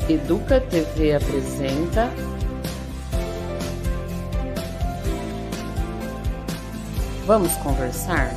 Educa TV apresenta Vamos Conversar?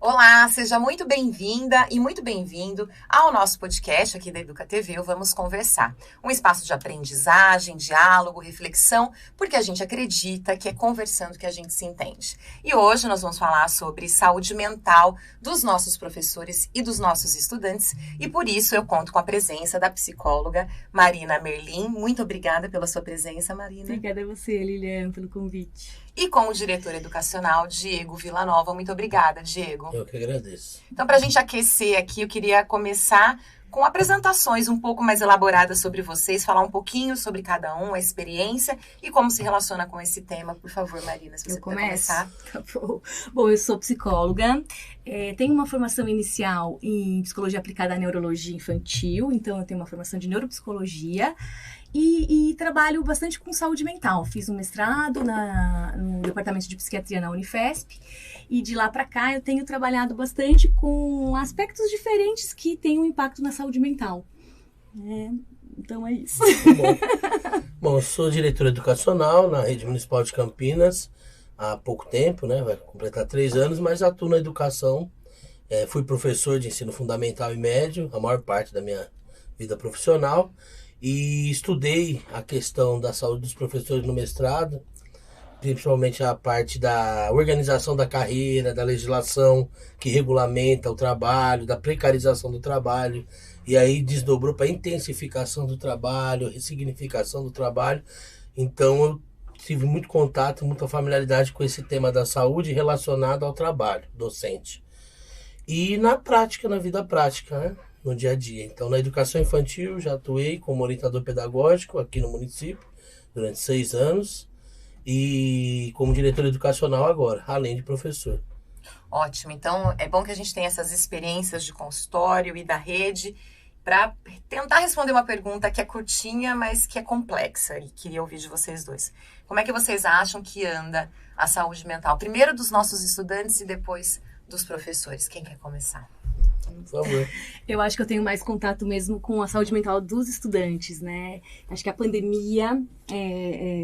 Olá, seja muito bem-vinda e muito bem-vindo ao nosso podcast aqui da Educa TV, o Vamos Conversar. Um espaço de aprendizagem, diálogo, reflexão, porque a gente acredita que é conversando que a gente se entende. E hoje nós vamos falar sobre saúde mental dos nossos professores e dos nossos estudantes, e por isso eu conto com a presença da psicóloga Marina Merlin. Muito obrigada pela sua presença, Marina. Obrigada a você, Lilian, pelo convite. E com o diretor educacional, Diego Villanova. Muito obrigada, Diego. Eu que agradeço. Então, para a gente aquecer aqui, eu queria começar com apresentações um pouco mais elaboradas sobre vocês, falar um pouquinho sobre cada um, a experiência e como se relaciona com esse tema. Por favor, Marina, se você puder começar. Tá bom. Bom, eu sou psicóloga, tenho uma formação inicial em psicologia aplicada à neurologia infantil, então eu tenho uma formação de neuropsicologia. E trabalho bastante com saúde mental. Fiz um mestrado no departamento de psiquiatria na Unifesp. E de lá para cá eu tenho trabalhado bastante com aspectos diferentes que têm um impacto na saúde mental. Então é isso. Bom, eu sou diretor educacional na Rede Municipal de Campinas há pouco tempo, né? Vai completar 3 anos, mas atuo na educação. Fui professor de ensino fundamental e médio a maior parte da minha vida profissional. E estudei a questão da saúde dos professores no mestrado, principalmente a parte da organização da carreira, da legislação que regulamenta o trabalho, da precarização do trabalho, e aí desdobrou para a intensificação do trabalho, ressignificação do trabalho. Então eu tive muito contato, muita familiaridade com esse tema da saúde relacionado ao trabalho docente. E na prática, na vida prática, né? No dia a dia. Então, na educação infantil, já atuei como orientador pedagógico aqui no município durante 6 anos e como diretor educacional agora, além de professor. Ótimo. Então, é bom que a gente tenha essas experiências de consultório e da rede para tentar responder uma pergunta que é curtinha, mas que é complexa e queria ouvir de vocês dois. Como é que vocês acham que anda a saúde mental? Primeiro dos nossos estudantes e depois dos professores. Quem quer começar? Por favor. Eu acho que eu tenho mais contato mesmo com a saúde mental dos estudantes, né? Acho que a pandemia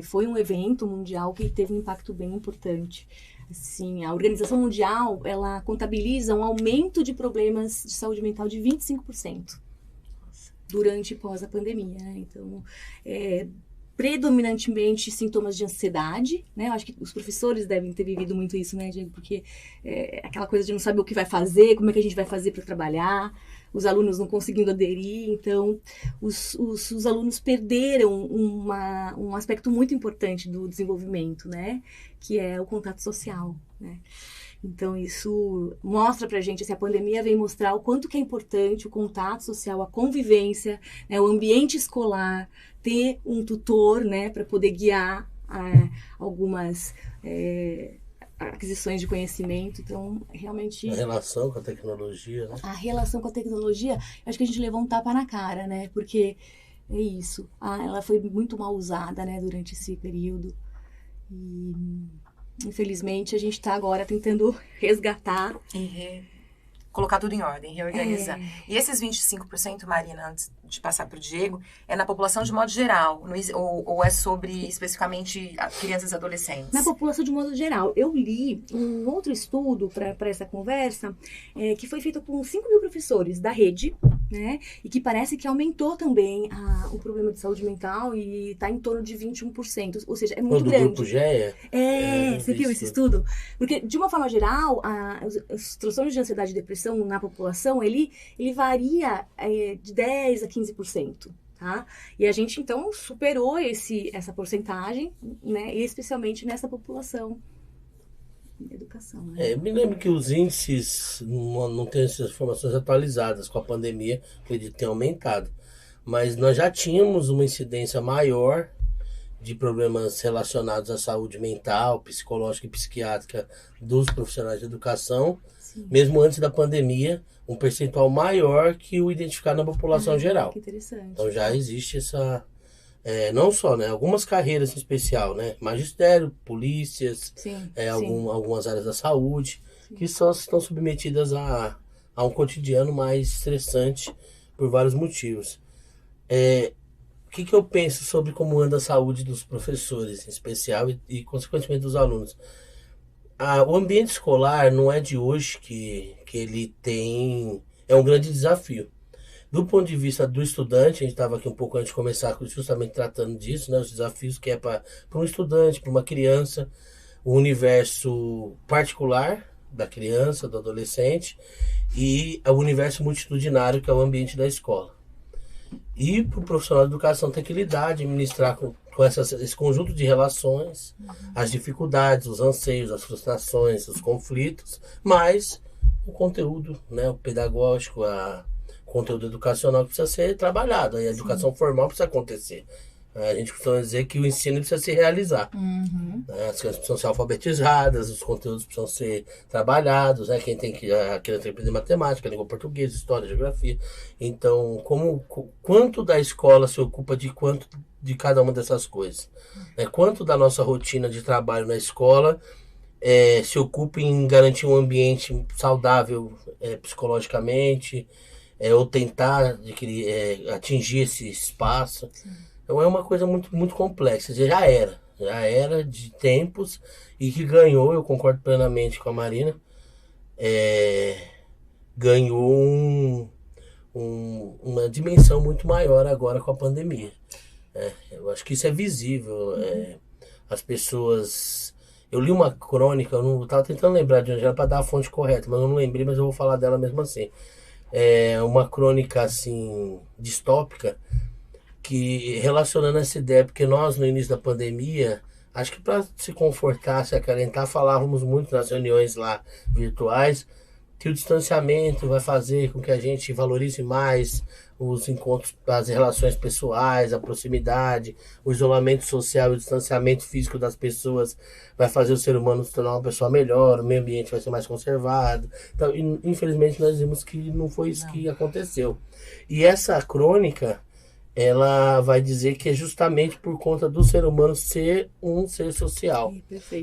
foi um evento mundial que teve um impacto bem importante. Assim, a Organização Mundial, ela contabiliza um aumento de problemas de saúde mental de 25% durante e pós a pandemia, né? Então, predominantemente sintomas de ansiedade, né? Eu acho que os professores devem ter vivido muito isso, né, Diego? Porque aquela coisa de não saber o que vai fazer, como é que a gente vai fazer para trabalhar, os alunos não conseguindo aderir, então os alunos perderam um aspecto muito importante do desenvolvimento, né? Que é o contato social, né? Então, isso mostra pra gente, assim, a pandemia vem mostrar o quanto que é importante o contato social, a convivência, né, o ambiente escolar, ter um tutor, né, para poder guiar algumas aquisições de conhecimento. Então, realmente... A relação com a tecnologia, né? A relação com a tecnologia, acho que a gente levou um tapa na cara, né? Porque é isso. Ela foi muito mal usada, né, durante esse período. E... infelizmente, a gente está agora tentando resgatar. Colocar tudo em ordem, reorganizar. E esses 25%, Marina, antes de passar para o Diego, é na população de modo geral? Ou é sobre, especificamente, crianças e adolescentes? Na população de modo geral. Eu li um outro estudo para essa conversa, que foi feito com 5 mil professores da rede, né? E que parece que aumentou também o problema de saúde mental e está em torno de 21%. Ou seja, é muito grande. Do grupo GEA? Você viu esse estudo? Porque, de uma forma geral, os transtornos de ansiedade e depressão na população, ele varia de 10% a 15%. Tá? E a gente, então, superou essa porcentagem, né? E especialmente nessa população. Educação, né? Eu me lembro que os índices não têm essas informações atualizadas com a pandemia, acredito que tem aumentado. Mas nós já tínhamos uma incidência maior de problemas relacionados à saúde mental, psicológica e psiquiátrica dos profissionais de educação, sim, mesmo antes da pandemia, um percentual maior que o identificado na população geral. Que interessante. Então já existe essa... não só, né? Algumas carreiras em especial, né? Magistério, polícias, sim, algumas áreas da saúde, sim, que estão submetidas a um cotidiano mais estressante, por vários motivos. O que eu penso sobre como anda a saúde dos professores, em especial, e consequentemente dos alunos? O ambiente escolar não é de hoje que ele tem... É um grande desafio. Do ponto de vista do estudante, a gente estava aqui um pouco antes de começar justamente tratando disso, né, os desafios que é para um estudante, para uma criança, o universo particular da criança, do adolescente, e o universo multitudinário, que é o ambiente da escola. E para o profissional de educação ter que lidar, administrar com esse conjunto de relações, as dificuldades, os anseios, as frustrações, os conflitos, mas o conteúdo, né, o pedagógico, o conteúdo educacional precisa ser trabalhado, a educação formal precisa acontecer. A gente costuma dizer que o ensino precisa se realizar. As crianças precisam ser alfabetizadas, os conteúdos precisam ser trabalhados, né? Quem tem que aprender matemática, língua portuguesa, história, geografia. Então, quanto da escola se ocupa de cada uma dessas coisas? Quanto da nossa rotina de trabalho na escola se ocupa em garantir um ambiente saudável psicologicamente, ou tentar atingir esse espaço? Então é uma coisa muito, muito complexa. Já era de tempos e que ganhou, eu concordo plenamente com a Marina, ganhou uma dimensão muito maior agora com a pandemia. Eu acho que isso é visível. As pessoas... Eu li uma crônica, eu não estava tentando lembrar de onde era para dar a fonte correta, mas eu não lembrei, mas eu vou falar dela mesmo assim. Uma crônica assim distópica, que relacionando essa ideia, porque nós no início da pandemia, acho que para se confortar, se acalentar, falávamos muito nas reuniões lá virtuais, que o distanciamento vai fazer com que a gente valorize mais os encontros, as relações pessoais, a proximidade, o isolamento social e o distanciamento físico das pessoas vai fazer o ser humano se tornar uma pessoa melhor, o meio ambiente vai ser mais conservado. Então, infelizmente, nós vimos que não foi isso que aconteceu. E essa crônica, ela vai dizer que é justamente por conta do ser humano ser um ser social.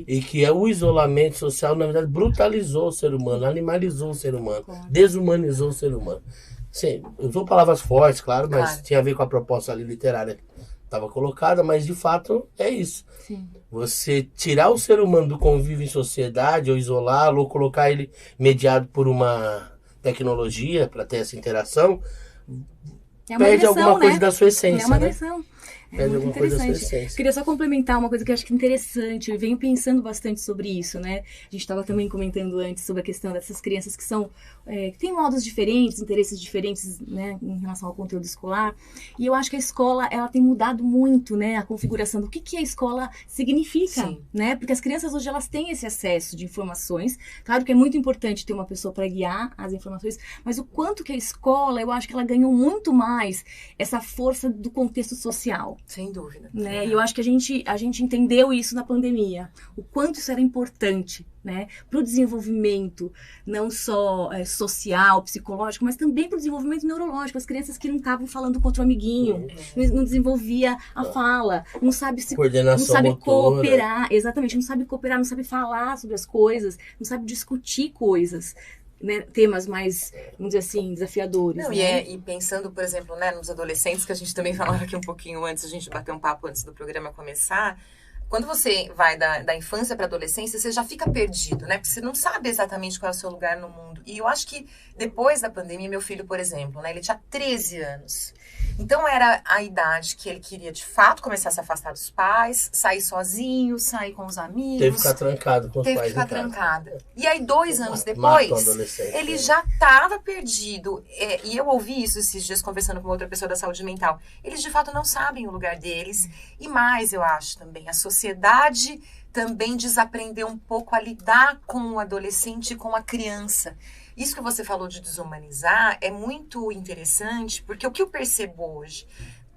E que o isolamento social, na verdade, brutalizou o ser humano, animalizou o ser humano, desumanizou o ser humano. Sim, usou palavras fortes, claro, mas tinha a ver com a proposta ali literária que estava colocada, mas de fato é isso. Sim. Você tirar o ser humano do convívio em sociedade, ou isolá-lo, ou colocar ele mediado por uma tecnologia para ter essa interação, perde alguma coisa da sua essência. É uma agressão. É muito interessante. Queria só complementar uma coisa que eu acho que é interessante. Eu venho pensando bastante sobre isso, né? A gente estava também comentando antes sobre a questão dessas crianças que são que têm modos diferentes, interesses diferentes, né, em relação ao conteúdo escolar. E eu acho que a escola, ela tem mudado muito, né, a configuração do que a escola significa, Sim. né? Porque as crianças hoje, elas têm esse acesso de informações. Claro que é muito importante ter uma pessoa para guiar as informações, mas o quanto que a escola, eu acho que ela ganhou muito mais essa força do contexto social. Sem dúvida. Né? E eu acho que a gente entendeu isso na pandemia, o quanto isso era importante, né, para o desenvolvimento não só social, psicológico, mas também para o desenvolvimento neurológico. As crianças que não estavam falando com outro amiguinho, não desenvolvia a fala, não sabe cooperar, exatamente, não sabe cooperar, não sabe falar sobre as coisas, não sabe discutir coisas. Né, temas mais, vamos dizer assim, desafiadores. Não, né? e pensando, por exemplo, né, nos adolescentes, que a gente também falava aqui um pouquinho antes, a gente bater um papo antes do programa começar, quando você vai da infância para a adolescência, você já fica perdido, né? Porque você não sabe exatamente qual é o seu lugar no mundo. E eu acho que depois da pandemia, meu filho, por exemplo, né, ele tinha 13 anos. Então era a idade que ele queria, de fato, começar a se afastar dos pais, sair sozinho, sair com os amigos. Teve que ficar trancado com os pais. Teve que ficar trancada. E aí, 2 anos Mata depois, o adolescente. ele já estava perdido. E eu ouvi isso esses dias conversando com outra pessoa da saúde mental. Eles, de fato, não sabem o lugar deles. E mais, eu acho também, a sociedade também desaprendeu um pouco a lidar com o adolescente e com a criança. Isso que você falou de desumanizar é muito interessante, porque o que eu percebo hoje,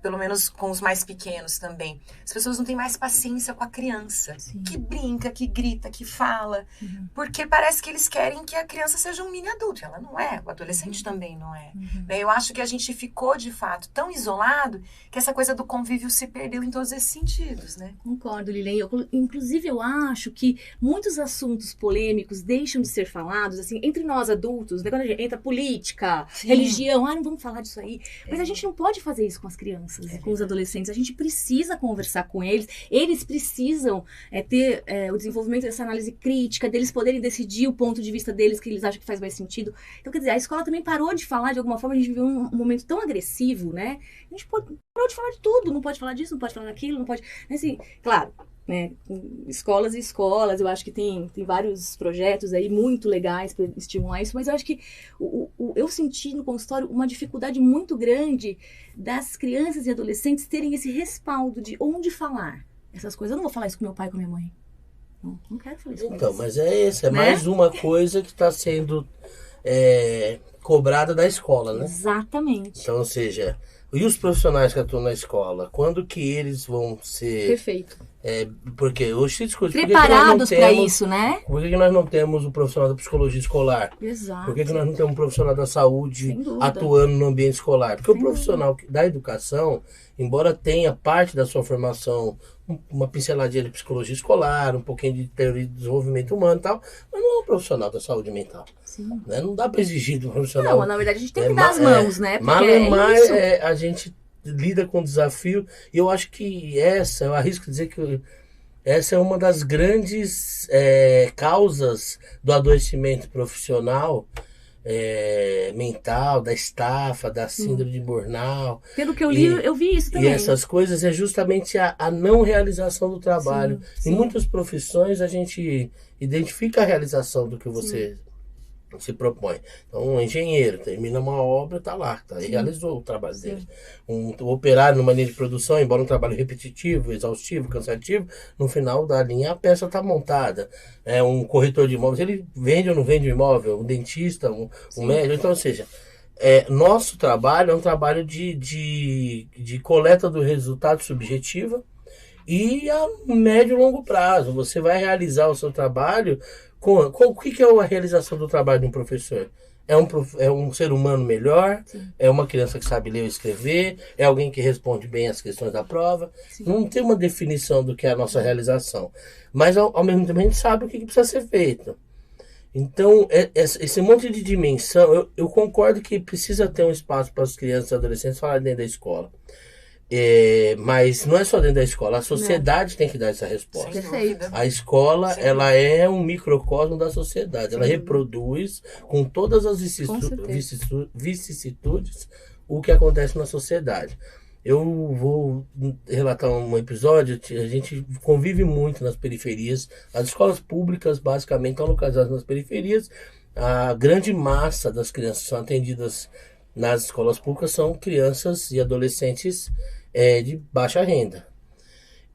pelo menos com os mais pequenos também, as pessoas não têm mais paciência com a criança, que brinca, que grita, que fala, porque parece que eles querem que a criança seja um mini adulto. Ela não é, o adolescente também não é. Né? Eu acho que a gente ficou, de fato, tão isolado que essa coisa do convívio se perdeu em todos esses sentidos, né? Concordo, Lilian. Inclusive, eu acho que muitos assuntos polêmicos deixam de ser falados, assim, entre nós adultos, né? Quando a gente entra política, religião, não vamos falar disso aí. Mas a gente não pode fazer isso com as crianças, com os adolescentes. A gente precisa conversar com eles precisam ter o desenvolvimento dessa análise crítica, deles poderem decidir o ponto de vista deles que eles acham que faz mais sentido. Então, quer dizer, a escola também parou de falar, de alguma forma, a gente viveu um momento tão agressivo, né? A gente parou de falar de tudo, não pode falar disso, não pode falar daquilo, não pode... Assim, claro, né, escolas e escolas, eu acho que tem vários projetos aí muito legais para estimular isso, mas eu acho que eu senti no consultório uma dificuldade muito grande das crianças e adolescentes terem esse respaldo de onde falar essas coisas. Eu não vou falar isso com meu pai e com minha mãe. Não quero falar isso com eles. Então, mas é mais uma coisa que está sendo cobrada da escola, né? Exatamente. Então, ou seja, e os profissionais que atuam na escola, quando que eles vão ser... Perfeito. Porque hoje se discute... Preparados para isso, né? Por que nós não temos o profissional da psicologia escolar? Exato. Por que nós não temos um profissional da saúde atuando no ambiente escolar? Porque o profissional da educação, embora tenha parte da sua formação, uma pinceladinha de psicologia escolar, um pouquinho de teoria de desenvolvimento humano e tal, mas não é um profissional da saúde mental. Sim. Né? Não dá para exigir do profissional. Não, na verdade a gente tem que dar as mãos, né? Porque a gente lida com o desafio, e eu acho que eu arrisco dizer que essa é uma das grandes causas do adoecimento profissional, mental, da estafa, da síndrome de burnout. Pelo que eu li, eu vi isso também. E essas coisas é justamente a não realização do trabalho. Sim. Em muitas profissões a gente identifica a realização do que você se propõe. Então, um engenheiro termina uma obra, está lá, realizou o trabalho dele. Um operário numa linha de produção, embora um trabalho repetitivo, exaustivo, cansativo, no final da linha a peça está montada. Um corretor de imóveis, ele vende ou não vende o imóvel, um dentista, um médico, então, ou seja, nosso trabalho é um trabalho de coleta do resultado subjetiva e a médio e longo prazo. Você vai realizar o seu trabalho o que é a realização do trabalho de um professor? É um ser humano melhor? Sim. É uma criança que sabe ler e escrever? É alguém que responde bem às questões da prova? Sim. Não tem uma definição do que é a nossa realização. Mas, ao mesmo tempo, a gente sabe o que precisa ser feito. Então, esse monte de dimensão, eu concordo que precisa ter um espaço para as crianças e adolescentes falarem dentro da escola. Mas não é só dentro da escola, a sociedade tem que dar essa resposta. Perfeito. A escola, ela é um microcosmo da sociedade. Ela reproduz com todas as vicissitudes o que acontece na sociedade. Eu vou relatar um episódio, a gente convive muito nas periferias. As escolas públicas, basicamente, estão localizadas nas periferias. A grande massa das crianças que são atendidas nas escolas públicas são crianças e adolescentes de baixa renda.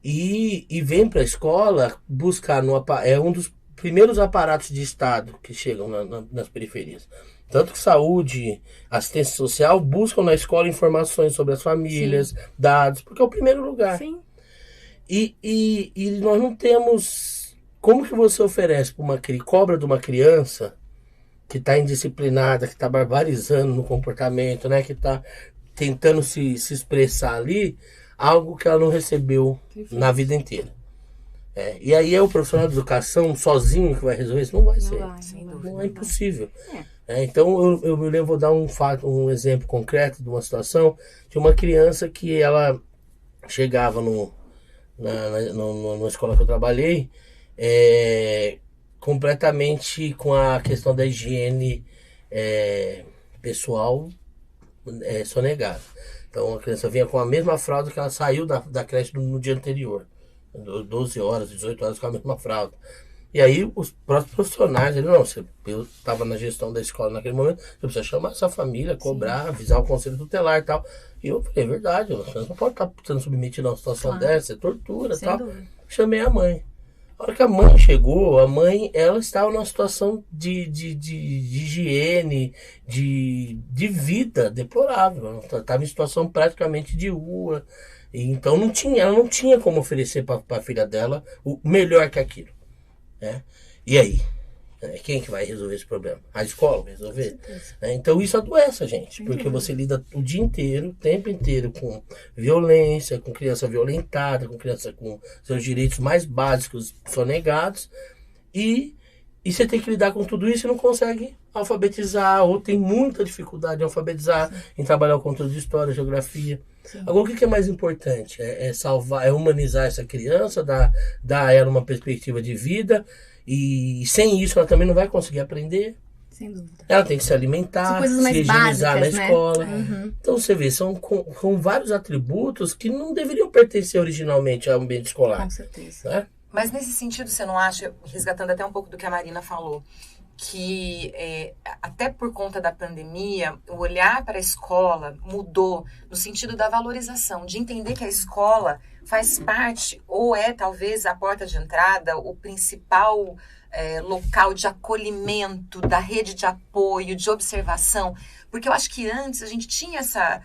E vem para a escola buscar, um dos primeiros aparatos de Estado que chegam nas periferias. Tanto que saúde, assistência social buscam na escola informações sobre as famílias, dados, porque é o primeiro lugar. Sim. E nós não temos... Como que você oferece para cobra de uma criança que está indisciplinada, que está barbarizando no comportamento, né, que está tentando se expressar ali, algo que ela não recebeu na vida inteira. E aí é o profissional de educação sozinho que vai resolver isso? Não vai ser. Não é impossível. Então eu me lembro, vou dar um exemplo concreto de uma situação de uma criança que ela chegava na escola que eu trabalhei, completamente com a questão da higiene pessoal sonegada. Então a criança vinha com a mesma fralda que ela saiu da creche no dia anterior. 12 horas, 18 horas com a mesma fralda. E aí os próprios profissionais, eu estava na gestão da escola naquele momento, você precisa chamar essa família, cobrar, avisar o conselho tutelar e tal. E eu falei, é verdade, você não pode estar sendo submetido a uma situação dessa, é tortura e tal. Chamei a mãe. A hora que a mãe chegou, ela estava numa situação de higiene, de vida deplorável. Ela estava em situação praticamente de rua. E então ela não tinha como oferecer para a filha dela o melhor que aquilo. Né? E aí? Quem que vai resolver esse problema? A escola vai resolver? Então isso adoece a gente, porque você lida o dia inteiro, o tempo inteiro com violência, com criança violentada, com criança com seus direitos mais básicos sonegados, e você tem que lidar com tudo isso e não consegue alfabetizar, ou tem muita dificuldade em alfabetizar, em trabalhar o conteúdo de história, geografia. Sim. Agora, o que é mais importante? É salvar, é humanizar essa criança, dar a ela uma perspectiva de vida. E sem isso ela também não vai conseguir aprender. Sem dúvida. Ela tem que se alimentar, se higienizar na escola. Né? Então você vê, são vários atributos que não deveriam pertencer originalmente ao ambiente escolar. Com certeza. Né? Mas nesse sentido, você não acha, resgatando até um pouco do que a Marina falou, que até por conta da pandemia, o olhar para a escola mudou no sentido da valorização, de entender que a escola faz parte, ou é talvez a porta de entrada, o principal local de acolhimento, da rede de apoio, de observação. Porque eu acho que antes a gente tinha essa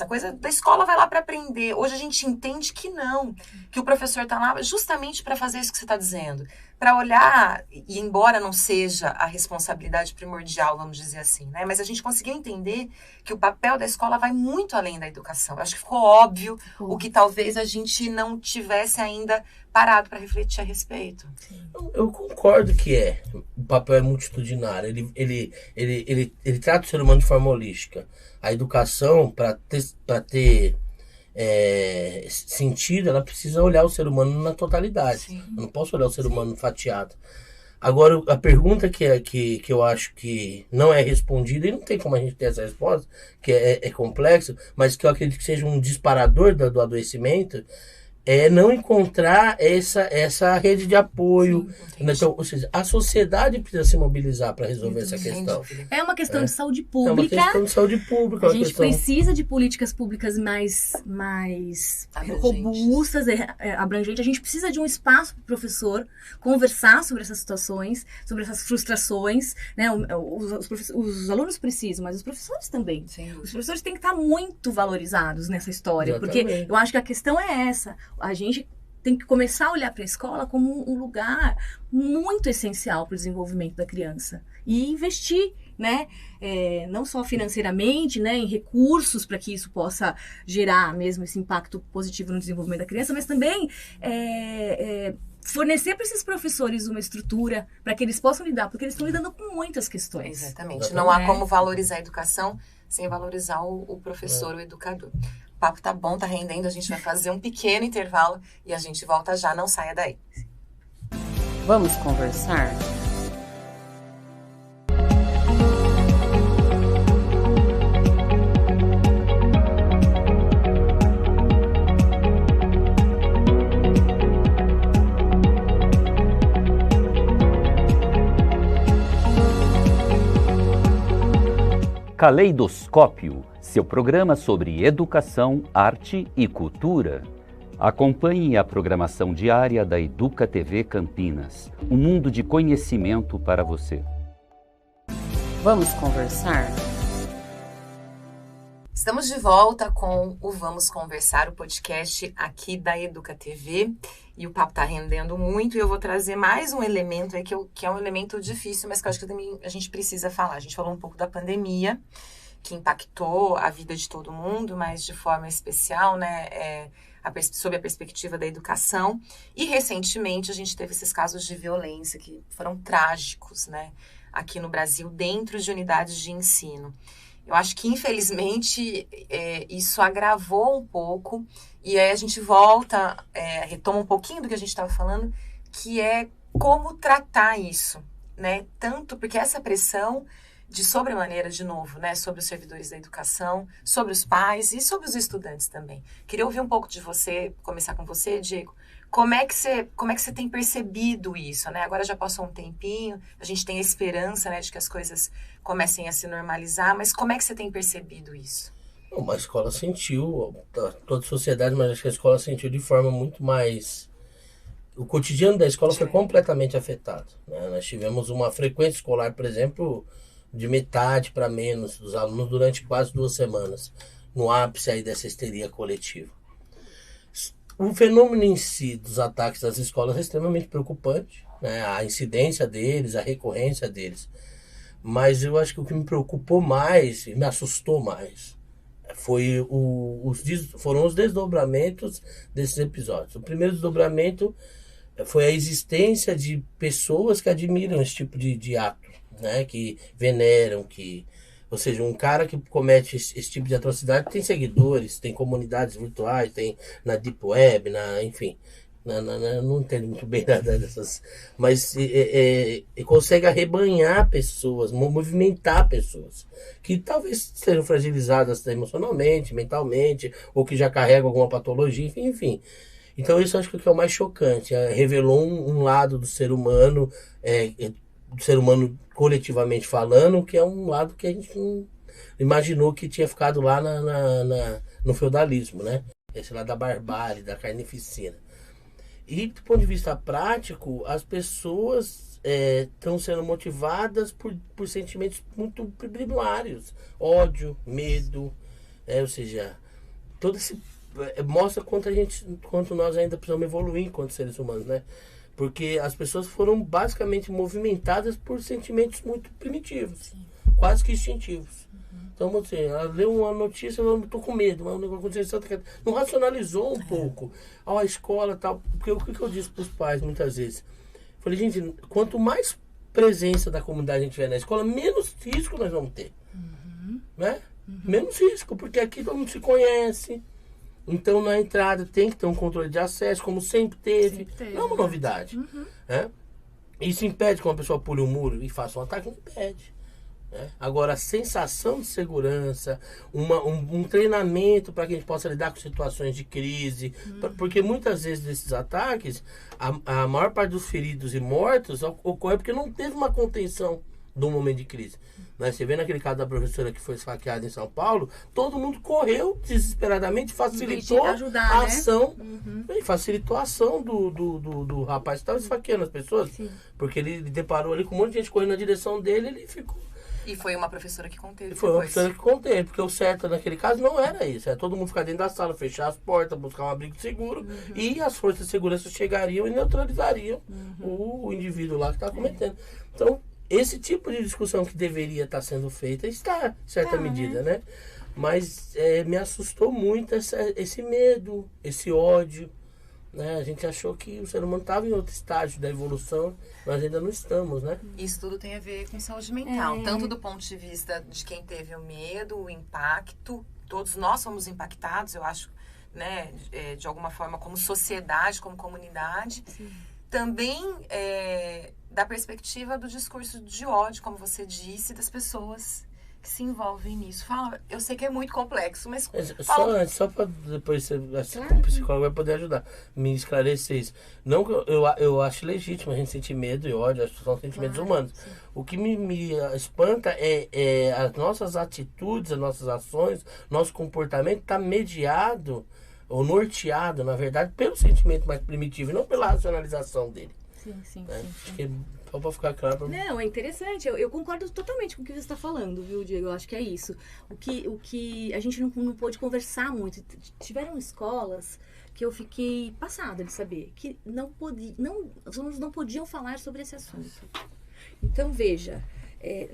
coisa da escola vai lá para aprender. Hoje a gente entende que não, que o professor está lá justamente para fazer isso que você está dizendo. Para olhar, e embora não seja a responsabilidade primordial, vamos dizer assim, né? Mas a gente conseguiu entender que o papel da escola vai muito além da educação. Eu acho que ficou óbvio o que talvez a gente não tivesse ainda parado para refletir a respeito. Eu concordo que o papel é multitudinário. Ele trata o ser humano de forma holística. A educação, para ter sentido, ela precisa olhar o ser humano na totalidade. Sim. Eu não posso olhar o ser humano fatiado. Agora, a pergunta que eu acho que não é respondida, e não tem como a gente ter essa resposta, que é complexo, mas que eu acredito que seja um disparador do adoecimento, é não encontrar essa rede de apoio. Sim, então, ou seja, a sociedade precisa se mobilizar para resolver essa questão. É uma questão de saúde pública. É uma questão de saúde pública. A gente precisa de políticas públicas mais robustas, abrangentes. A gente precisa de um espaço para o professor conversar sobre essas situações, sobre essas frustrações. Né? Os alunos precisam, mas os professores também. Sim. Os professores têm que estar muito valorizados nessa história. Exatamente. Porque eu acho que a questão é essa. A gente tem que começar a olhar para a escola como um lugar muito essencial para o desenvolvimento da criança. E investir, né? Não só financeiramente, né? Em recursos para que isso possa gerar mesmo esse impacto positivo no desenvolvimento da criança, mas também fornecer para esses professores uma estrutura para que eles possam lidar, porque eles estão lidando com muitas questões. Exatamente. Não há como valorizar a educação sem valorizar o professor, o educador. O papo tá bom, tá rendendo, a gente vai fazer um pequeno intervalo e a gente volta já, não saia daí. Vamos conversar? Caleidoscópio, seu programa sobre educação, arte e cultura. Acompanhe a programação diária da Educa TV Campinas, um mundo de conhecimento para você. Vamos conversar? Estamos de volta com o Vamos Conversar, o podcast aqui da Educa TV. E o papo tá rendendo muito e eu vou trazer mais um elemento aí que é um elemento difícil, mas que eu acho que também a gente precisa falar. A gente falou um pouco da pandemia, que impactou a vida de todo mundo, mas de forma especial, né, sob a perspectiva da educação. E recentemente a gente teve esses casos de violência que foram trágicos, né, aqui no Brasil, dentro de unidades de ensino. Eu acho que, infelizmente, isso agravou um pouco, e aí a gente volta, retoma um pouquinho do que a gente estava falando, que é como tratar isso, né? Tanto porque essa pressão de sobremaneira, de novo, né, sobre os servidores da educação, sobre os pais e sobre os estudantes também. Queria ouvir um pouco de você, começar com você, Diego. Como é que você tem percebido isso, né? Agora já passou um tempinho, a gente tem a esperança, né, de que as coisas comecem a se normalizar, mas como é que você tem percebido isso? A escola sentiu, toda a sociedade, mas acho que a escola sentiu de forma muito mais o cotidiano da escola foi completamente afetado, né? Nós tivemos uma frequência escolar, por exemplo, de metade para menos dos alunos durante quase 2 semanas, no ápice aí dessa histeria coletiva. O fenômeno em si dos ataques às escolas é extremamente preocupante, né? A incidência deles, a recorrência deles. Mas eu acho que o que me preocupou mais e me assustou mais foram os desdobramentos desses episódios. O primeiro desdobramento foi a existência de pessoas que admiram esse tipo de ato, né? Que veneram, ou seja, um cara que comete esse tipo de atrocidade tem seguidores, tem comunidades virtuais, tem na Deep Web, enfim. Não entendo muito bem nada dessas. Mas consegue arrebanhar pessoas, movimentar pessoas que talvez sejam fragilizadas emocionalmente, mentalmente, ou que já carregam alguma patologia, enfim. Então isso acho que é o mais chocante. Revelou um lado do ser humano coletivamente falando, que é um lado que a gente não imaginou que tinha ficado lá no feudalismo, né? Esse lado da barbárie, da carnificina. E do ponto de vista prático, as pessoas estão sendo motivadas por sentimentos muito primários. Ódio, medo, ou seja, todo esse mostra quanto nós ainda precisamos evoluir enquanto seres humanos, né? Porque as pessoas foram basicamente movimentadas por sentimentos muito primitivos, quase que instintivos. Então, você leu uma notícia, eu estou com medo, mas o negócio aconteceu, não racionalizou um pouco. A escola e tal. Porque o que eu disse para os pais muitas vezes? Falei, gente, quanto mais presença da comunidade a gente tiver na escola, menos risco nós vamos ter. Né? Menos risco, porque aqui todo mundo se conhece. Então, na entrada tem que ter um controle de acesso, como sempre teve. Não é uma novidade. Né? Isso impede que uma pessoa pule um muro e faça um ataque? Não impede. Agora, a sensação de segurança, um treinamento para que a gente possa lidar com situações de crise, porque muitas vezes desses ataques, a maior parte dos feridos e mortos ocorre porque não teve uma contenção do momento de crise. Você vê naquele caso da professora que foi esfaqueada em São Paulo, todo mundo correu desesperadamente, facilitou a ação, facilitou a ação do rapaz que estava esfaqueando as pessoas, porque ele deparou ali com um monte de gente correndo na direção dele, ele ficou. E foi uma professora que conteve. Foi uma professora que conteve, porque o certo naquele caso não era isso. Era todo mundo ficar dentro da sala, fechar as portas, buscar um abrigo seguro. E as forças de segurança chegariam e neutralizariam o indivíduo lá que estava cometendo. Então, esse tipo de discussão que deveria estar sendo feita está, em certa medida, né? Mas me assustou muito esse medo, esse ódio. Né? A gente achou que o ser humano estava em outro estágio da evolução, nós ainda não estamos, né? Isso tudo tem a ver com saúde mental, tanto do ponto de vista de quem teve o medo, o impacto, todos nós somos impactados, eu acho, né, de alguma forma, como sociedade, como comunidade. Também da perspectiva do discurso de ódio, como você disse, das pessoas que se envolvem nisso. Fala, eu sei que é muito complexo, mas só para depois o psicólogo vai poder ajudar, me esclarecer isso. Não, eu acho legítimo a gente sentir medo e ódio, acho que são sentimentos humanos. Sim. O que me espanta é as nossas atitudes, as nossas ações, nosso comportamento está mediado ou norteado, na verdade, pelo sentimento mais primitivo e não pela racionalização dele. Sim. Acho que só para ficar claro. Não, é interessante. Eu concordo totalmente com o que você está falando, viu, Diego? Eu acho que é isso. O que a gente não pôde conversar muito. Tiveram escolas que eu fiquei passada de saber que os alunos não podiam falar sobre esse assunto. Então, veja,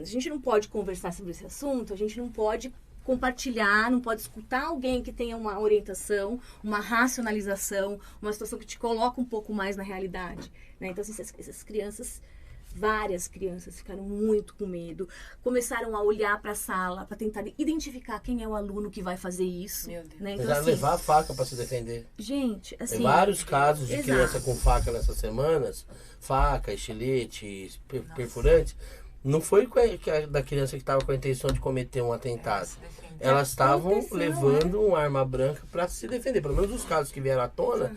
a gente não pode conversar sobre esse assunto, a gente não pode compartilhar, não pode escutar alguém que tenha uma orientação, uma racionalização, uma situação que te coloca um pouco mais na realidade. Né? Então, assim, essas crianças, várias crianças ficaram muito com medo, começaram a olhar para a sala para tentar identificar quem é o aluno que vai fazer isso. Meu Deus. Né? Então, assim, levar a faca para se defender. Gente, assim... Tem vários casos de criança com faca nessas semanas, faca, estilete, perfurante. Não foi da criança que estava com a intenção de cometer um atentado. Elas estavam levando uma arma branca para se defender. Pelo menos os casos que vieram à tona,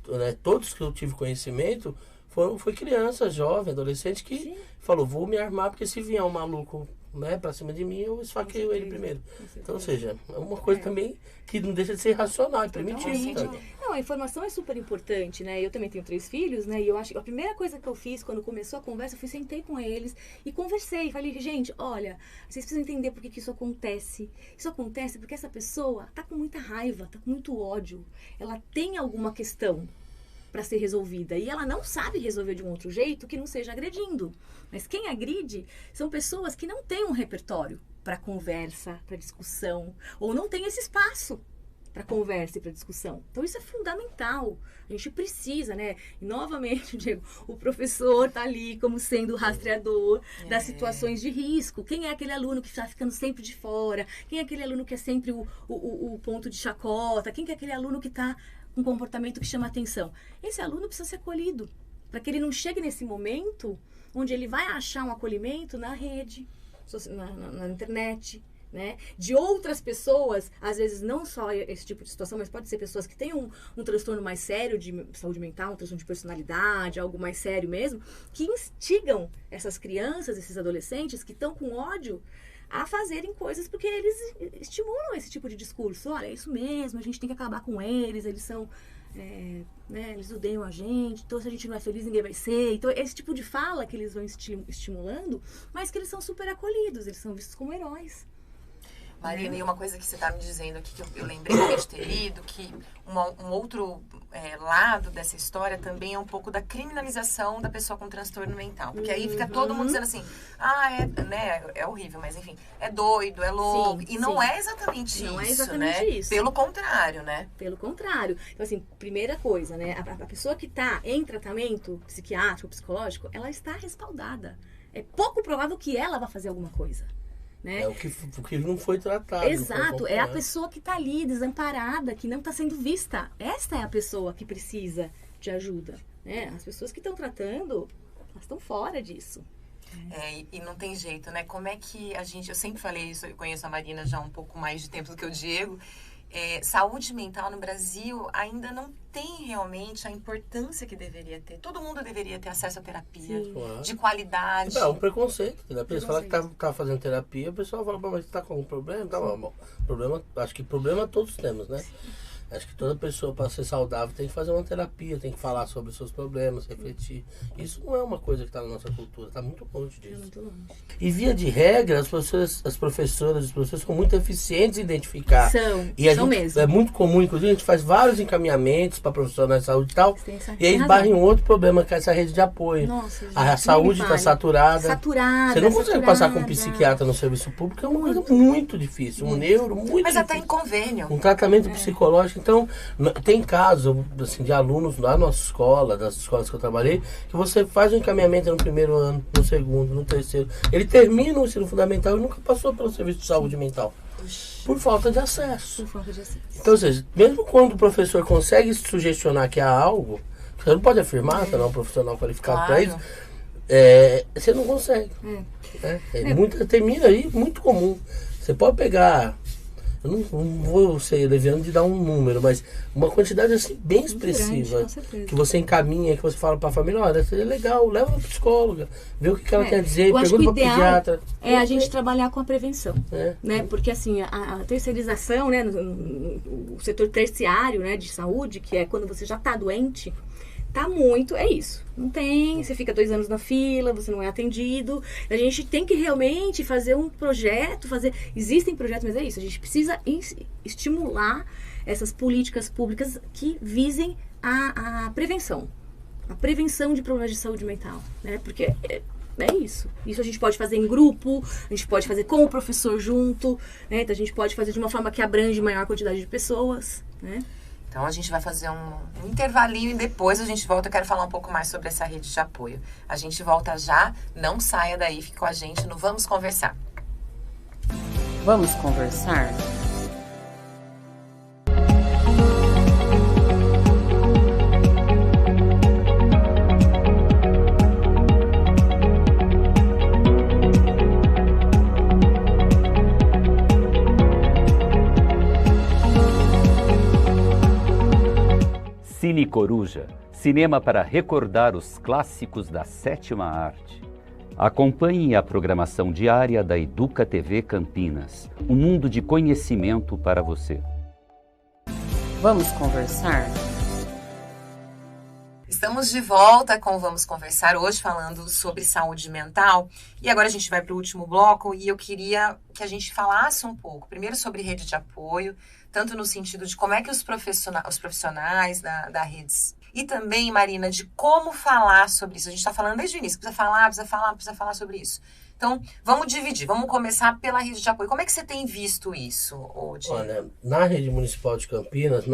né, todos que eu tive conhecimento, foi criança, jovem, adolescente que Sim. falou, vou me armar porque se vier um maluco, né, pra cima de mim, eu esfaqueio Com ele certeza, primeiro. com certeza. Então, ou seja, é uma coisa também que não deixa de ser racional, é permitido. Totalmente. Tá? Não, a informação é super importante, né? Eu também tenho 3 filhos, né? E eu acho que a primeira coisa que eu fiz quando começou a conversa, eu sentei com eles e conversei. Falei, gente, olha, vocês precisam entender por que isso acontece. Isso acontece porque essa pessoa tá com muita raiva, tá com muito ódio. Ela tem alguma questão para ser resolvida. E ela não sabe resolver de um outro jeito que não seja agredindo. Mas quem agride são pessoas que não têm um repertório para conversa, para discussão, ou não tem esse espaço para conversa e para discussão. Então isso é fundamental. A gente precisa, né? E novamente, Diego, o professor tá ali como sendo o rastreador das situações de risco. Quem é aquele aluno que está ficando sempre de fora? Quem é aquele aluno que é sempre o ponto de chacota? Quem é aquele aluno que está com um comportamento que chama atenção? Esse aluno precisa ser acolhido, para que ele não chegue nesse momento onde ele vai achar um acolhimento na rede, na internet, né? De outras pessoas, às vezes não só esse tipo de situação, mas pode ser pessoas que têm um transtorno mais sério de saúde mental, um transtorno de personalidade, algo mais sério mesmo, que instigam essas crianças, esses adolescentes que estão com ódio a fazerem coisas porque eles estimulam esse tipo de discurso. Olha, é isso mesmo, a gente tem que acabar com eles, eles são... né, eles odeiam a gente, então se a gente não é feliz, ninguém vai ser. Então, esse tipo de fala que eles vão estimulando, mas que eles são super acolhidos, eles são vistos como heróis. Marina, e uma coisa que você está me dizendo aqui, que eu lembrei de ter lido, que um outro lado dessa história também é um pouco da criminalização da pessoa com transtorno mental. Porque aí fica todo mundo dizendo assim, é horrível, mas enfim, é doido, é louco. Sim, e não sim. é exatamente isso, Não é exatamente né? isso. Pelo contrário, né? Pelo contrário. Então, assim, primeira coisa, né? A pessoa que está em tratamento psiquiátrico, psicológico, ela está respaldada. É pouco provável que ela vá fazer alguma coisa. Né? É o que não foi tratado. Exato, é a pessoa que está ali, desamparada, que não está sendo vista. Esta é a pessoa que precisa de ajuda. Né? As pessoas que estão tratando, elas estão fora disso. E não tem jeito, né? Como é que a gente... Eu sempre falei isso, eu conheço a Marina já há um pouco mais de tempo do que o Diego. Saúde mental no Brasil ainda não tem realmente a importância que deveria ter. Todo mundo deveria ter acesso à terapia, Claro. de qualidade. É um preconceito. A pessoa fala que tá fazendo terapia, o pessoal fala, mas você tá com algum problema? Tá bom. Acho que problema todos temos, né? Acho que toda pessoa, para ser saudável, tem que fazer uma terapia, tem que falar sobre os seus problemas, refletir. Isso não é uma coisa que está na nossa cultura, está muito longe disso. Muito longe. E via de regra, as professoras, os professores são muito eficientes em identificar. São mesmo. É muito comum, inclusive, a gente faz vários encaminhamentos para profissionais de saúde e tal. E aí razão. barra em outro problema, que é essa rede de apoio. Nossa, gente, A saúde está saturada. Você não consegue passar com um psiquiatra no serviço público, é uma coisa muito difícil. Um neuro muito Mas difícil. até em convênio. Um tratamento psicológico. Então, tem casos assim, de alunos lá na nossa escola, das escolas que eu trabalhei, que você faz o encaminhamento no primeiro ano, no segundo, no terceiro. Ele termina o ensino fundamental e nunca passou pelo serviço de saúde mental. Por falta de acesso. Por falta de acesso. Então, ou seja, mesmo quando o professor consegue sugestionar que há algo, você não pode afirmar, você não é um profissional qualificado para isso, você não consegue. Termina aí, muito comum. Você pode pegar... Eu não vou ser leviano de dar um número, mas uma quantidade assim bem expressiva grande, que você encaminha, que você fala para a família, olha, seria legal, leva para psicóloga, vê o que ela quer dizer, eu acho que pergunta o para ideal pediatra. é a gente trabalhar com a prevenção, É. né? Porque assim, a terceirização, né, no setor terciário, né, de saúde, que é quando você já está doente, tá muito, é isso. Não tem, você fica 2 anos na fila, você não é atendido. A gente tem que realmente fazer um projeto, existem projetos, mas é isso, a gente precisa estimular essas políticas públicas que visem a prevenção. A prevenção de problemas de saúde mental, né? Porque é isso. Isso a gente pode fazer em grupo, a gente pode fazer com o professor junto, né? Então a gente pode fazer de uma forma que abrange maior quantidade de pessoas, né? Então, a gente vai fazer um intervalinho e depois a gente volta. Eu quero falar um pouco mais sobre essa rede de apoio. A gente volta já. Não saia daí, fique com a gente no Vamos Conversar. Vamos conversar? Se Cine Coruja, cinema para recordar os clássicos da sétima arte. Acompanhe a programação diária da Educa TV Campinas, um mundo de conhecimento para você. Vamos conversar? Estamos de volta com Vamos Conversar, hoje falando sobre saúde mental. E agora a gente vai para o último bloco e eu queria que a gente falasse um pouco, primeiro sobre rede de apoio, tanto no sentido de como é que os profissionais da redes, e também, Marina, de como falar sobre isso. A gente está falando desde o início, precisa falar sobre isso. Então, vamos dividir, vamos começar pela rede de apoio. Como é que você tem visto isso, Odi? Olha, na rede municipal de Campinas,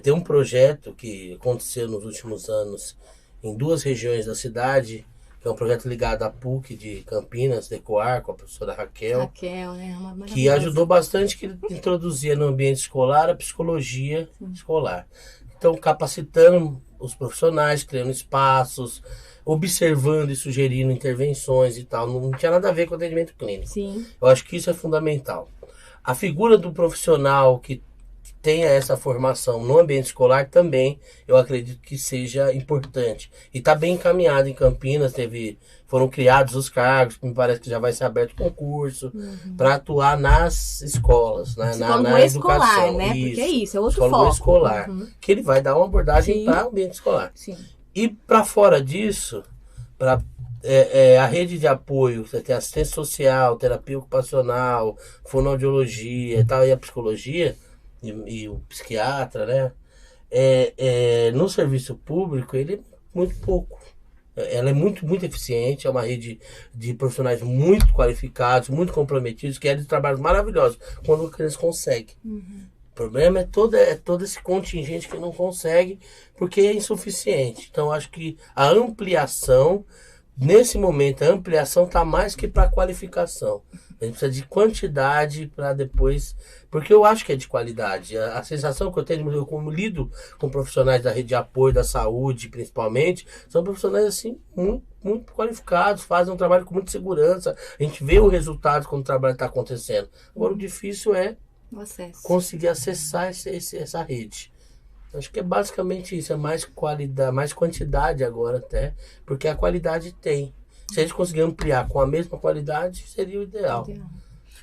tem um projeto que aconteceu nos últimos anos em 2 regiões da cidade, que é um projeto ligado à PUC de Campinas, DECOAR, com a professora Raquel, né? que ajudou bastante, que introduzia no ambiente escolar a psicologia escolar. Então, capacitando os profissionais, criando espaços, observando e sugerindo intervenções e tal. Não tinha nada a ver com atendimento clínico. Sim. Eu acho que isso é fundamental. A figura do profissional que tenha essa formação no ambiente escolar também, eu acredito que seja importante. E está bem encaminhado em Campinas, foram criados os cargos, me parece que já vai ser aberto concurso, para atuar nas escolas, né, na escolar, educação. né? Porque é isso, é outro psicólogo foco. escolar, que ele vai dar uma abordagem para o ambiente escolar. Sim. E para fora disso, a rede de apoio, você tem assistência social, terapia ocupacional, fonoaudiologia e tal, e a psicologia, e o psiquiatra, né? No serviço público, ele é muito pouco. Ela é muito, muito eficiente, é uma rede de profissionais muito qualificados, muito comprometidos, que é de trabalhos maravilhosos, quando eles conseguem. O problema é todo esse contingente que não consegue, porque é insuficiente. Então, acho que a ampliação, nesse momento, a ampliação está mais que para qualificação. A gente precisa de quantidade para depois... Porque eu acho que é de qualidade. A sensação que eu tenho, eu como lido com profissionais da rede de apoio, da saúde, principalmente, são profissionais, assim, muito, muito qualificados, fazem um trabalho com muita segurança. A gente vê o resultado quando o trabalho está acontecendo. Agora, o difícil é conseguir acessar essa rede. Acho que é basicamente isso. É mais qualidade, mais quantidade agora até, porque a qualidade tem. Se a gente conseguir ampliar com a mesma qualidade, seria o ideal.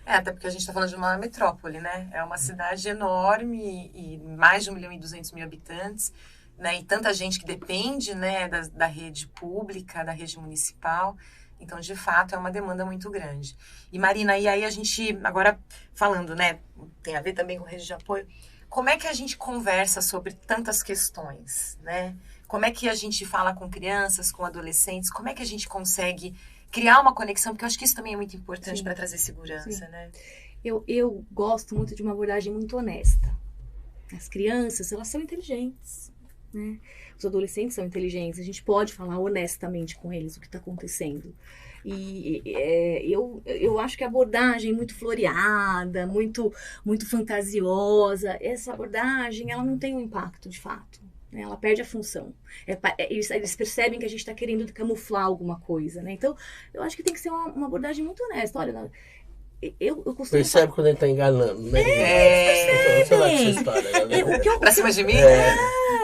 Até porque a gente está falando de uma metrópole, né? É uma cidade enorme e mais de 1.200.000 habitantes, né? E tanta gente que depende, né, da rede pública, da rede municipal. Então, de fato, é uma demanda muito grande. E, Marina, e aí a gente, agora falando, né, tem a ver também com rede de apoio, como é que a gente conversa sobre tantas questões, né? Como é que a gente fala com crianças, com adolescentes? Como é que a gente consegue criar uma conexão? Porque eu acho que isso também é muito importante para trazer segurança, né? Eu gosto muito de uma abordagem muito honesta. As crianças, elas são inteligentes, né? Os adolescentes são inteligentes. A gente pode falar honestamente com eles o que está acontecendo. E eu acho que a abordagem muito floreada, muito fantasiosa, essa abordagem, ela não tem um impacto de fato. Ela perde a função. Eles percebem que a gente está querendo camuflar alguma coisa, né? Então, eu acho que tem que ser uma abordagem muito honesta. Olha, eu costumo... Percebe quando ele está enganando, né? Você vai com essa história, né? Pra cima de mim?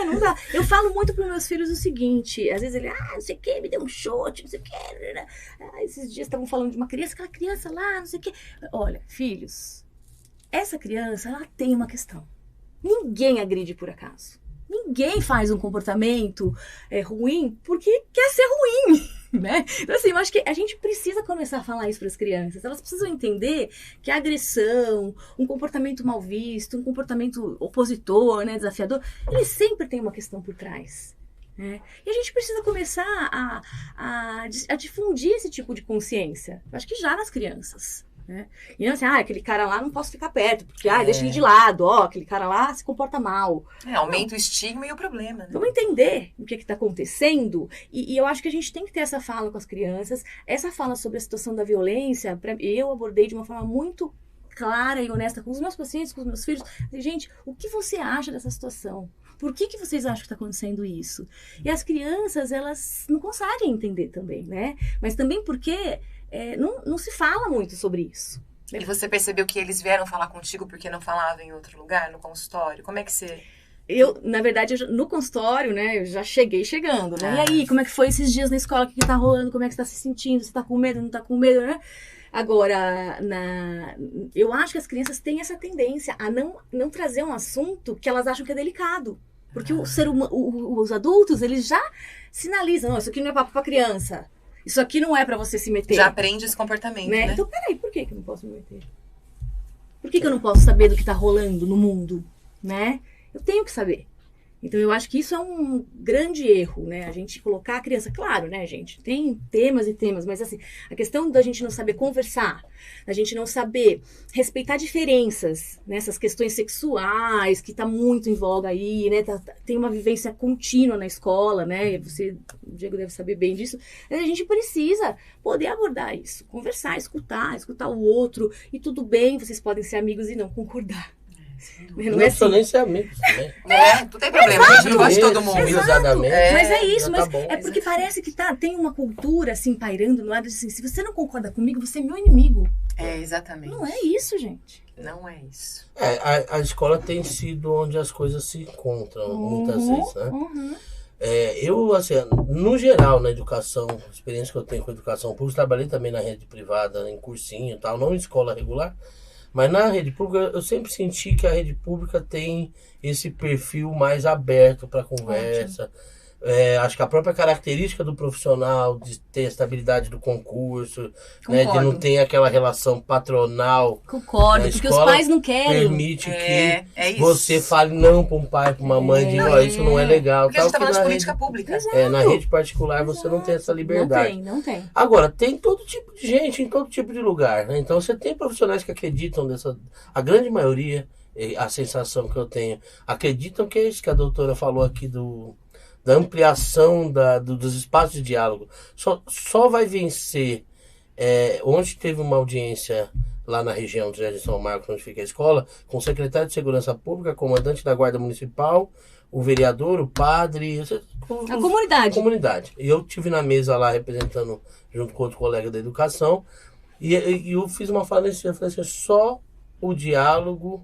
Não dá. Eu falo muito para os meus filhos o seguinte, às vezes ele, não sei o que, me deu um chute, não sei o que. Esses dias estavam falando de uma criança, aquela criança lá, não sei o que. Olha, filhos, essa criança, ela tem uma questão. Ninguém agride por acaso. Ninguém faz um comportamento ruim porque quer ser ruim, né? Então, assim, eu acho que a gente precisa começar a falar isso para as crianças. Elas precisam entender que a agressão, um comportamento mal visto, um comportamento opositor, né, desafiador, ele sempre tem uma questão por trás. Né? E a gente precisa começar a difundir esse tipo de consciência. Eu acho que já nas crianças. Né? E não assim, aquele cara lá não posso ficar perto, porque deixa ele de lado, aquele cara lá se comporta mal. Aumenta o estigma e o problema, né? Vamos entender o que está acontecendo, e eu acho que a gente tem que ter essa fala com as crianças, essa fala sobre a situação da violência, eu abordei de uma forma muito clara e honesta com os meus pacientes, com os meus filhos. Gente, o que você acha dessa situação? Por que vocês acham que está acontecendo isso? E as crianças, elas não conseguem entender também, né? Mas também porque não se fala muito sobre isso. E você percebeu que eles vieram falar contigo porque não falavam em outro lugar, no consultório? Como é que você Na verdade, no consultório, né, eu já cheguei chegando, né? E aí, como é que foi esses dias na escola? O que tá rolando? Como é que você tá se sentindo? Você tá com medo? Não tá com medo, né? Agora, eu acho que as crianças têm essa tendência a não trazer um assunto que elas acham que é delicado. Porque os adultos, eles já sinalizam, isso aqui não é papo pra criança. Isso aqui não é pra você se meter. Já aprende esse comportamento, né? Então, peraí, por que eu não posso me meter? Por que eu não posso saber do que tá rolando no mundo, né? Eu tenho que saber. Então, eu acho que isso é um grande erro, né? A gente colocar a criança... Claro, né, gente? Tem temas e temas, mas assim, a questão da gente não saber conversar, da gente não saber respeitar diferenças, né? Essas questões sexuais, que tá muito em voga aí, né? Tem uma vivência contínua na escola, né? Você, o Diego deve saber bem disso. A gente precisa poder abordar isso, conversar, escutar o outro. E tudo bem, vocês podem ser amigos e não concordar. Não precisa nem ser amigos, né? Não tem problema, a gente não gosta de todo mundo. Mas é isso, mas tá bom. é porque parece que tem uma cultura assim pairando no ar, assim, se você não concorda comigo, você é meu inimigo. Exatamente. Não é isso, gente. Não é isso. A escola tem sido onde as coisas se encontram, muitas vezes, né? Eu, assim, no geral, na educação, a experiência que eu tenho com a educação pública, trabalhei também na rede privada, em cursinho e tal, não em escola regular. Mas na rede pública, eu sempre senti que a rede pública tem esse perfil mais aberto para conversa. Acho que a própria característica do profissional, de ter a estabilidade do concurso, né, de não ter aquela relação patronal. Concordo, porque os pais não querem. Permite que você fale não para um pai, para uma mãe, de isso não é legal. Porque a gente tá falando de política pública. Na rede particular você não tem essa liberdade. Não tem. Agora, tem todo tipo de gente em todo tipo de lugar, né? Então você tem profissionais que acreditam a grande maioria, a sensação que eu tenho, acreditam que é isso que a doutora falou aqui da ampliação dos espaços de diálogo. Só vai vencer. Ontem teve uma audiência lá na região de São Marcos, onde fica a escola, com o secretário de Segurança Pública, comandante da Guarda Municipal, o vereador, o padre... A comunidade. E eu estive na mesa lá representando, junto com outro colega da educação, e eu fiz uma fala assim, eu falei assim, só o diálogo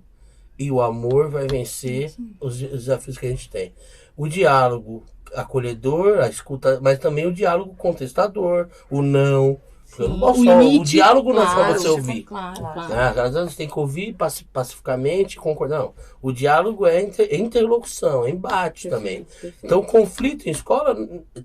e o amor vai vencer os desafios que a gente tem. O diálogo acolhedor, a escuta, mas também o diálogo contestador, o não. Eu não posso o diálogo não é só você ouvir. Claro. Às vezes você tem que ouvir pacificamente, concordar. Não. O diálogo é interlocução, é embate também. Perfeito. Então, conflito em escola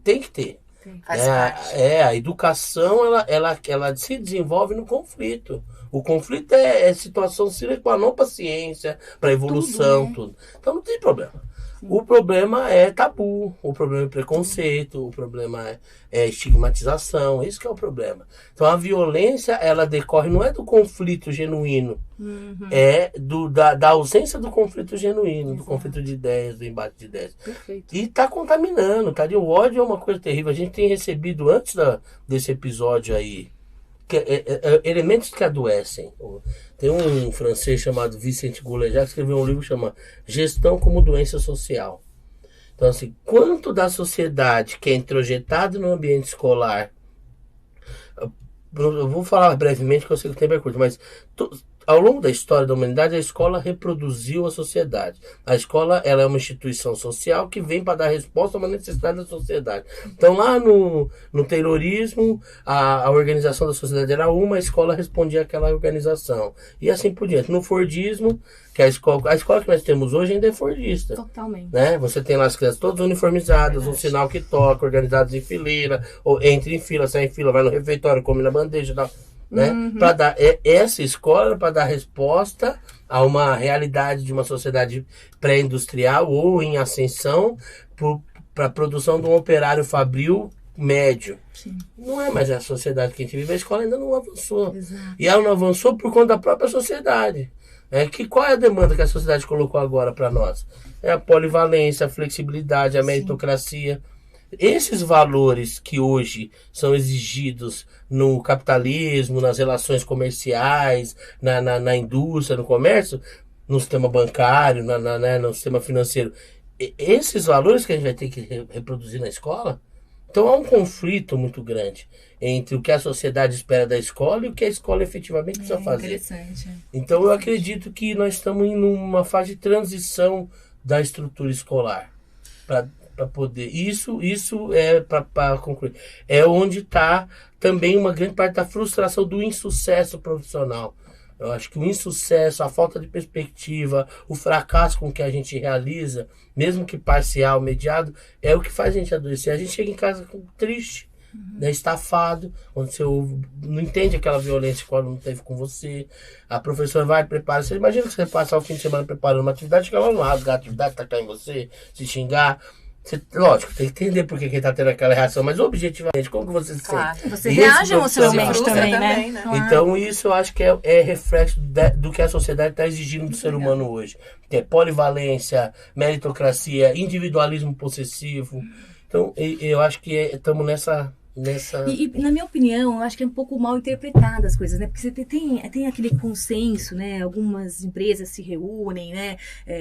tem que ter. Faz parte. A educação, ela se desenvolve no conflito. O conflito é situação sine qua non para a ciência, para a evolução, tudo. Então, não tem problema. O problema é tabu, o problema é preconceito, o problema é estigmatização, isso que é o problema. Então a violência, ela decorre, não é do conflito genuíno, é da ausência do conflito genuíno, do conflito de ideias, do embate de ideias. Perfeito. E tá contaminando, tá? O ódio é uma coisa terrível. A gente tem recebido, antes desse episódio aí, elementos que adoecem. Tem um francês chamado Vicente Goulejar que escreveu um livro que chama Gestão como Doença Social. Então, assim, quanto da sociedade que é introjetado no ambiente escolar, eu vou falar brevemente que eu sei que o tempo é curto, mas ao longo da história da humanidade, a escola reproduziu a sociedade. A escola, ela é uma instituição social que vem para dar resposta a uma necessidade da sociedade. Então, lá no Taylorismo, a organização da sociedade era uma, a escola respondia àquela organização. E assim por diante. No Fordismo, que a escola que nós temos hoje ainda é fordista. Totalmente. Né? Você tem lá as crianças todas uniformizadas, um sinal que toca, organizadas em fileira, ou entra em fila, sai em fila, vai no refeitório, come na bandeja e tal. Né? Para dar essa escola para dar resposta a uma realidade de uma sociedade pré-industrial ou em ascensão para a produção de um operário fabril médio. Sim. Não é mais a sociedade que a gente vive, a escola ainda não avançou. Exato. E ela não avançou por conta da própria sociedade. Qual é a demanda que a sociedade colocou agora para nós? É a polivalência, a flexibilidade, a meritocracia. Esses valores que hoje são exigidos no capitalismo, nas relações comerciais, na indústria, no comércio, no sistema bancário, no sistema financeiro, esses valores que a gente vai ter que reproduzir na escola, então há um conflito muito grande entre o que a sociedade espera da escola e o que a escola efetivamente precisa fazer. Interessante. Então eu acredito que nós estamos em uma fase de transição da estrutura escolar. Para poder. Isso é para concluir. É onde está também uma grande parte da frustração do insucesso profissional. Eu acho que o insucesso, a falta de perspectiva, o fracasso com que a gente realiza, mesmo que parcial, mediado, é o que faz a gente adoecer. A gente chega em casa triste, né, estafado, onde você não entende aquela violência que o aluno teve com você. A professora vai preparar. Você imagina que você passar o fim de semana preparando uma atividade, chegar lá no rasgar a atividade, tacar em você, se xingar. Você, lógico, tem que entender por que ele está tendo aquela reação, mas objetivamente, como que você se sente? Você reage emocionalmente também, né? Claro. Então, isso eu acho que é reflexo do que a sociedade está exigindo do ser humano hoje. Que é polivalência, meritocracia, individualismo possessivo. Então, eu acho que estamos nessa... E, na minha opinião, eu acho que é um pouco mal interpretada as coisas, né? Porque você tem aquele consenso, né? Algumas empresas se reúnem, né?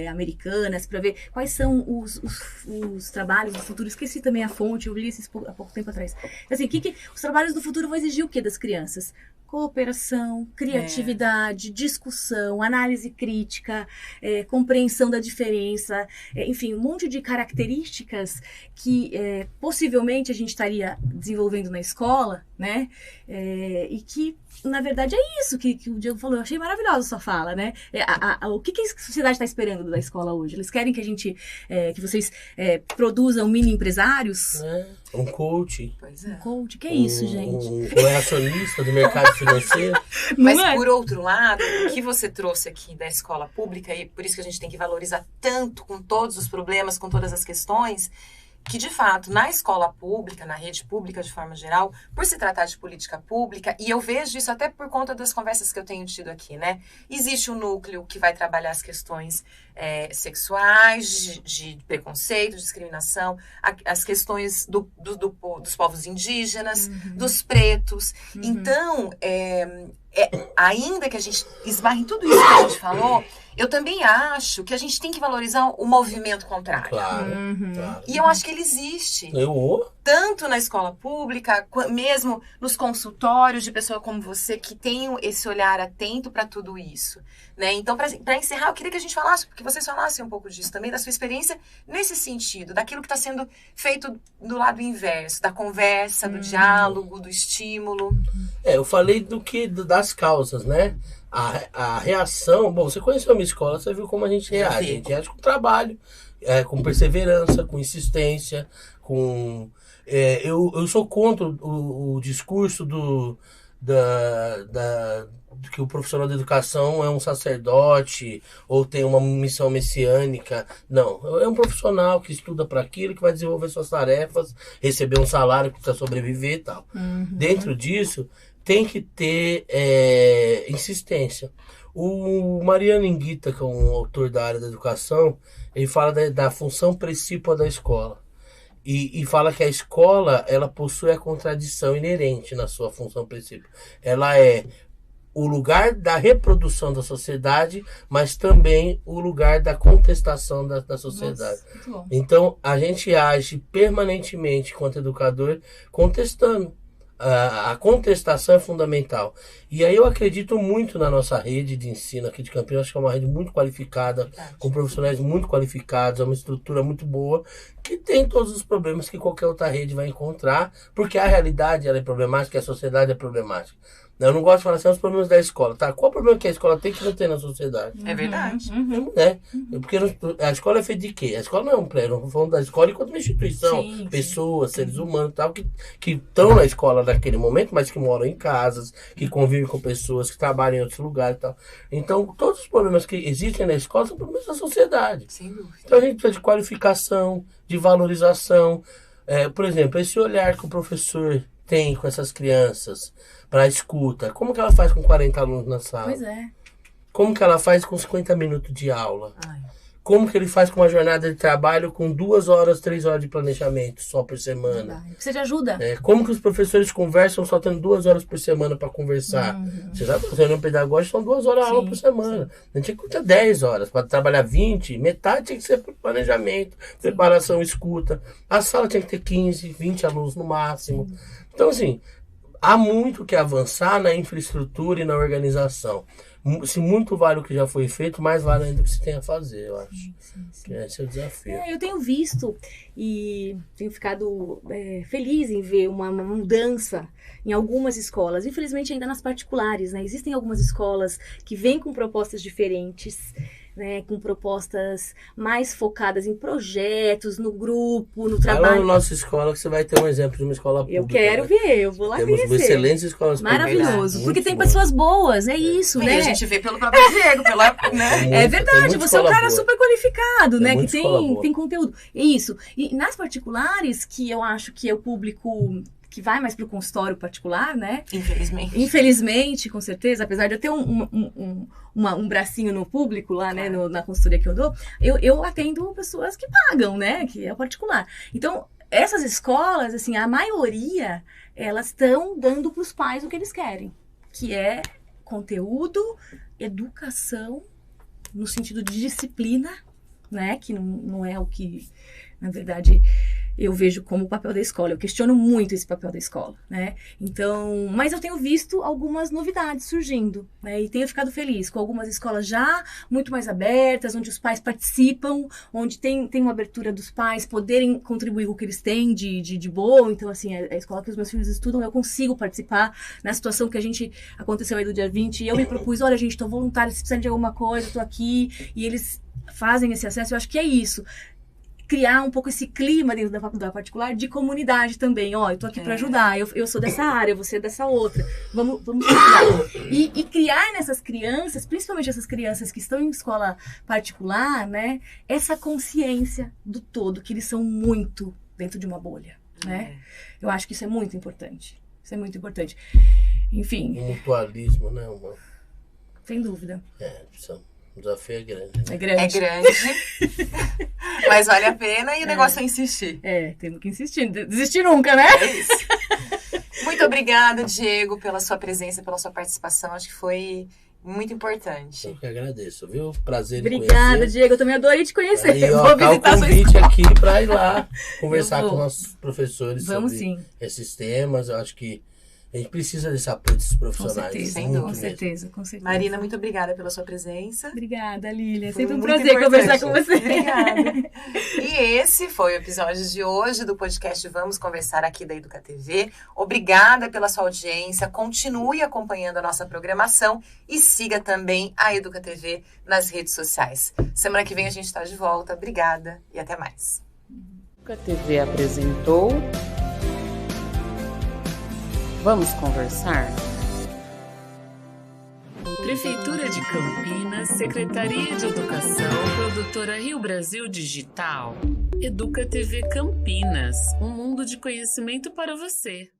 Americanas, para ver quais são os trabalhos do futuro. Esqueci também a fonte, eu li isso há pouco tempo atrás. Assim, os trabalhos do futuro vão exigir o quê das crianças? Cooperação, criatividade, discussão, análise crítica, compreensão da diferença, enfim, um monte de características que possivelmente a gente estaria desenvolvendo na escola, né? E que, na verdade, é isso que o Diego falou. Eu achei maravilhosa a sua fala, né? O que a sociedade está esperando da escola hoje? Eles querem que a gente, que vocês produzam mini empresários? Um coach. Pois é. Um coach? Que é isso, gente? Um acionista do mercado financeiro. Mas, por outro lado, o que você trouxe aqui da escola pública, e por isso que a gente tem que valorizar tanto com todos os problemas, com todas as questões, que, de fato, na escola pública, na rede pública de forma geral, por se tratar de política pública, e eu vejo isso até por conta das conversas que eu tenho tido aqui, né? Existe um núcleo que vai trabalhar as questões sexuais, de preconceito, de discriminação, as questões dos povos indígenas, dos pretos. Então, ainda que a gente esbarre em tudo isso que a gente falou, eu também acho que a gente tem que valorizar o movimento contrário. Claro. E eu acho que ele existe. Tanto na escola pública, mesmo nos consultórios de pessoa como você, que tem esse olhar atento para tudo isso. Né? Então, para encerrar, eu queria que a gente falasse, porque vocês falassem um pouco disso também, da sua experiência nesse sentido, daquilo que está sendo feito do lado inverso, da conversa, do diálogo, do estímulo. Eu falei das causas, né? A reação... Bom, você conheceu a minha escola, você viu como a gente reage. A gente reage com trabalho, com perseverança, com insistência, com... eu sou contra o discurso que o profissional da educação é um sacerdote ou tem uma missão messiânica. Não, é um profissional que estuda para aquilo, que vai desenvolver suas tarefas, receber um salário para sobreviver e tal. Dentro disso, tem que ter insistência. O Mariano Anguita, que é um autor da área da educação, ele fala da função principal da escola. E fala que a escola, ela possui a contradição inerente na sua função principal. Ela é o lugar da reprodução da sociedade, mas também o lugar da contestação da sociedade. Nossa, então, a gente age permanentemente, enquanto educador, contestando. A contestação é fundamental. E aí eu acredito muito na nossa rede de ensino aqui de Campinas. Acho que é uma rede muito qualificada, com profissionais muito qualificados, é uma estrutura muito boa, que tem todos os problemas que qualquer outra rede vai encontrar, porque a realidade ela é problemática e a sociedade é problemática. Eu não gosto de falar assim, os problemas da escola, tá? Qual o problema que a escola tem que não tem na sociedade? É verdade. Porque a escola é feita de quê? A escola não é um prédio, nós falamos da escola enquanto uma instituição. Pessoas, seres humanos tal, que estão na escola naquele momento, mas que moram em casas, que convivem com pessoas, que trabalham em outros lugares e tal. Então, todos os problemas que existem na escola são problemas da sociedade. Sem dúvida. Então, a gente precisa de qualificação, de valorização. Por exemplo, esse olhar que o professor tem com essas crianças para escuta. Como que ela faz com 40 alunos na sala? Pois é. Como que ela faz com 50 minutos de aula? Como que ele faz com uma jornada de trabalho com 2 horas, 3 horas de planejamento só por semana? Precisa de ajuda. Como que os professores conversam só tendo 2 horas por semana para conversar? Você sabe que no pedagógico são 2 horas de aula por semana. A gente tinha que ter 10 horas. Para trabalhar 20, metade tinha que ser planejamento, preparação, escuta. A sala tinha que ter 15, 20 alunos no máximo. Então, assim, há muito que avançar na infraestrutura e na organização. Se muito vale o que já foi feito, mais vale ainda o que se tem a fazer, eu acho. Sim. Esse é o desafio. Eu tenho visto e tenho ficado feliz em ver uma mudança em algumas escolas. Infelizmente, ainda nas particulares, né? Existem algumas escolas que vêm com propostas diferentes, né, com propostas mais focadas em projetos, no grupo, no trabalho. Vai lá na nossa escola que você vai ter um exemplo de uma escola pública. Eu quero ver, eu vou lá conhecer. Temos excelentes escolas públicas. Maravilhoso, porque tem pessoas boas, isso, né? E a gente vê pelo próprio Diego, né? É verdade, você é um cara super qualificado, né? Que tem conteúdo. Isso. E nas particulares, que eu acho que é o público que vai mais pro consultório particular, né? Infelizmente, com certeza, apesar de eu ter um bracinho no público lá, né? Na consultoria que eu dou, eu atendo pessoas que pagam, né? Que é o particular. Então, essas escolas, assim, a maioria, elas estão dando pros pais o que eles querem, que é conteúdo, educação, no sentido de disciplina, né? Que não é o que, na verdade, eu vejo como o papel da escola. Eu questiono muito esse papel da escola, né? Então, mas eu tenho visto algumas novidades surgindo, né? E tenho ficado feliz com algumas escolas já muito mais abertas, onde os pais participam, onde tem uma abertura dos pais poderem contribuir com o que eles têm de bom. Então, assim, a escola que os meus filhos estudam, eu consigo participar. Na situação que aconteceu aí do dia 20, eu me propus, olha, gente, tô voluntária, se precisar de alguma coisa, eu tô aqui. E eles fazem esse acesso. Eu acho que é isso. Criar um pouco esse clima dentro da faculdade particular de comunidade também. Eu tô aqui para ajudar, eu sou dessa área, você é dessa outra. Vamos ajudar. E criar nessas crianças, principalmente essas crianças que estão em escola particular, né? Essa consciência do todo, que eles são muito dentro de uma bolha, né? Eu acho que isso é muito importante. Isso é muito importante. Enfim. Mutualismo, né? Sem dúvida. O desafio é grande. Né? É grande. É grande. Mas vale a pena e o negócio é insistir. Temos que insistir. Desistir nunca, né? É isso. Muito obrigada, Diego, pela sua presença, pela sua participação. Acho que foi muito importante. Eu que agradeço, viu? Prazer em conhecer. Obrigada, Diego. Eu também adorei te conhecer. Aí, ó, tá o convite aqui para ir lá conversar com nossos professores sobre esses temas. Eu acho que a gente precisa desse apoio desses profissionais. Com certeza. Marina, muito obrigada pela sua presença. Obrigada, Lília. Sempre um prazer conversar com você. Obrigada. E esse foi o episódio de hoje do podcast Vamos Conversar aqui da Educa TV. Obrigada pela sua audiência. Continue acompanhando a nossa programação e siga também a Educa TV nas redes sociais. Semana que vem a gente está de volta. Obrigada e até mais. Educa TV apresentou Vamos Conversar? Prefeitura de Campinas, Secretaria de Educação, Produtora Rio Brasil Digital. Educa TV Campinas, um mundo de conhecimento para você.